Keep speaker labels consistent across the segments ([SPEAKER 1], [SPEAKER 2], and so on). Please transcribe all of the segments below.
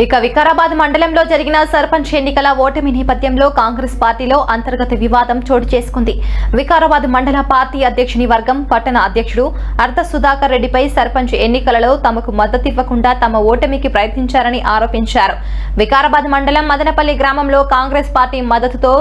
[SPEAKER 1] ఇక వికారాబాద్ మండలంలో జరిగిన సర్పంచ్ ఎన్నికల ఓటమి నేపథ్యంలో కాంగ్రెస్ పార్టీలో అంతర్గత వివాదం చోటు చేసుకుంది. వికారాబాద్ మండల పార్టీ అధ్యక్షుని వర్గం పట్టణ అధ్యక్షుడు అర్ధ సుధాకర్ రెడ్డిపై సర్పంచ్ ఎన్నికలలో తమకు మద్దతివ్వకుండా తమ ఓటమికి ప్రయత్నించారని ఆరోపించారు. వికారాబాద్ మండలం మదనపల్లి గ్రామంలో కాంగ్రెస్ పార్టీ మద్దతుతో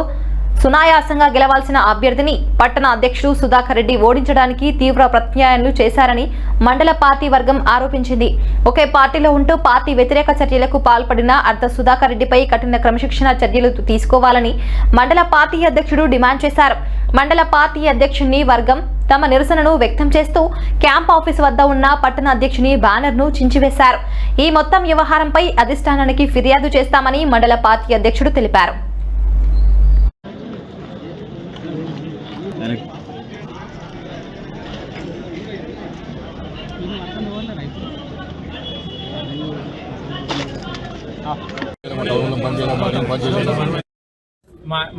[SPEAKER 1] సునాయాసంగా గెలవాల్సిన అభ్యర్థిని పట్టణ అధ్యక్షుడు సుధాకర్ రెడ్డి ఓడించడానికి తీవ్ర ప్రత్యాయనలు చేశారని మండల పార్టీ వర్గం ఆరోపించింది. ఒకే పార్టీలో ఉంటూ పార్టీ వ్యతిరేక చర్యలకు పాల్పడిన అర్ధ సుధాకర్ రెడ్డిపై కఠిన క్రమశిక్షణ చర్యలు తీసుకోవాలని మండల పార్టీ అధ్యక్షుడు డిమాండ్ చేశారు. మండల పార్టీ అధ్యక్షుని వర్గం తమ నిరసనను వ్యక్తం చేస్తూ క్యాంప్ ఆఫీస్ వద్ద ఉన్న పట్టణ అధ్యక్షుని బ్యానర్ను చించివేశారు. ఈ మొత్తం వ్యవహారంపై అధిష్టానానికి ఫిర్యాదు చేస్తామని మండల పార్టీ అధ్యక్షుడు తెలిపారు.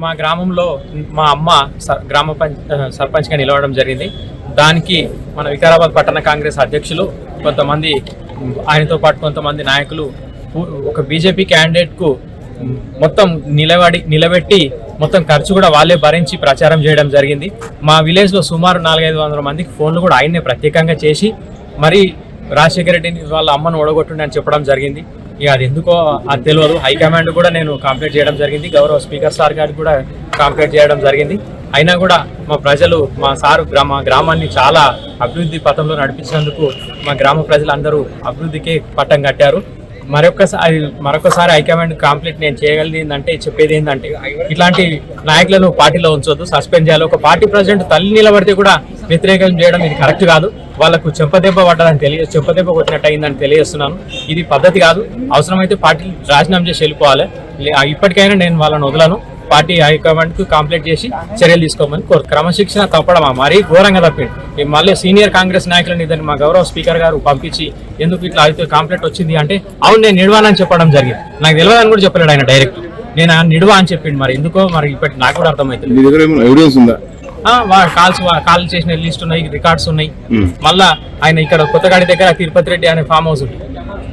[SPEAKER 2] మా గ్రామంలో మా అమ్మ గ్రామ సర్పంచ్గా నిలవడం జరిగింది. దానికి మన వికారాబాద్ పట్టణ కాంగ్రెస్ అధ్యక్షులు కొంతమంది, ఆయనతో పాటు కొంతమంది నాయకులు ఒక బీజేపీ క్యాండిడేట్కు మొత్తం నిలబెట్టి మొత్తం ఖర్చు కూడా వాళ్ళే భరించి ప్రచారం చేయడం జరిగింది. మా విలేజ్లో సుమారు 400-500 మందికి ఫోన్లు కూడా ఆయన్నే ప్రత్యేకంగా చేసి మరి రాజశేఖర రెడ్డిని వాళ్ళ అమ్మను ఓడగొట్టుండి అని చెప్పడం జరిగింది. ఇక అది ఎందుకో అది తెలియదు. హైకమాండ్ కూడా నేను కంప్లైంట్ చేయడం జరిగింది. గౌరవ స్పీకర్ సార్ గారికి కూడా కంప్లైంట్ చేయడం జరిగింది. అయినా కూడా మా ప్రజలు మా సారు మా గ్రామాన్ని చాలా అభివృద్ధి పథంలో నడిపించినందుకు మా గ్రామ ప్రజలందరూ అభివృద్ధికే పట్టం కట్టారు. మరొకసారి హైకమాండ్ కంప్లైంట్ నేను చేయగలిగింది ఏంటంటే, చెప్పేది ఏంటంటే, ఇట్లాంటి నాయకులను పార్టీలో ఉంచొద్దు, సస్పెండ్ చేయాలి. ఒక పార్టీ ప్రెసిడెంట్ తల్లి నిలబడితే కూడా వ్యతిరేకం చేయడం ఇది కరెక్ట్ కాదు. వాళ్ళకు చెంపదెబ్బ పడ్డదని చెంపదెబ్బ కొట్టినట్టు అయిందని తెలియజేస్తున్నాను. ఇది పద్ధతి కాదు. అవసరమైతే పార్టీ రాజీనామా చేసి వెళ్ళిపోవాలి. ఇప్పటికైనా నేను వాళ్ళని వదలను. పార్టీ హైకమాండ్కు కంప్లైంట్ చేసి చర్యలు తీసుకోమని క్రమశిక్షణ తప్పడం మరీ ఘోరంగా తప్పింది. మళ్ళీ సీనియర్ కాంగ్రెస్ నాయకులను ఇద్దరిని మా గౌరవ స్పీకర్ గారు పంపించి ఎందుకు ఇట్లా అయితే కంప్లైంట్ వచ్చింది అంటే, అవును నేను నిడవానని చెప్పడం జరిగింది. నాకు తెలియదని కూడా చెప్పలేడు ఆయన డైరెక్ట్. నేను నిడవా అని చెప్పిండు. మరి ఎందుకో మరి ఇప్పటి నాకు కూడా అర్థమవుతుంది. కాల్ చేసిన లిస్ట్ ఉన్నాయి, రికార్డ్స్ ఉన్నాయి. మళ్ళా ఆయన ఇక్కడ కొత్తగాడి దగ్గర తిరుపతి రెడ్డి అనే ఫామ్ హౌస్ ఉంది.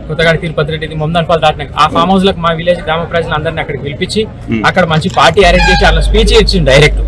[SPEAKER 2] కొత్తగాడి తిరుపతి రెడ్డి మొందన్పాల్ దాటినాక ఆ ఫామ్ హౌస్ లకు మా విలేజ్ గ్రామ ప్రజలందరినీ అక్కడికి పిలిపించి అక్కడ మంచి పార్టీ అరేంజ్ చేసి అలా స్పీచ్ ఇచ్చింది డైరెక్ట్.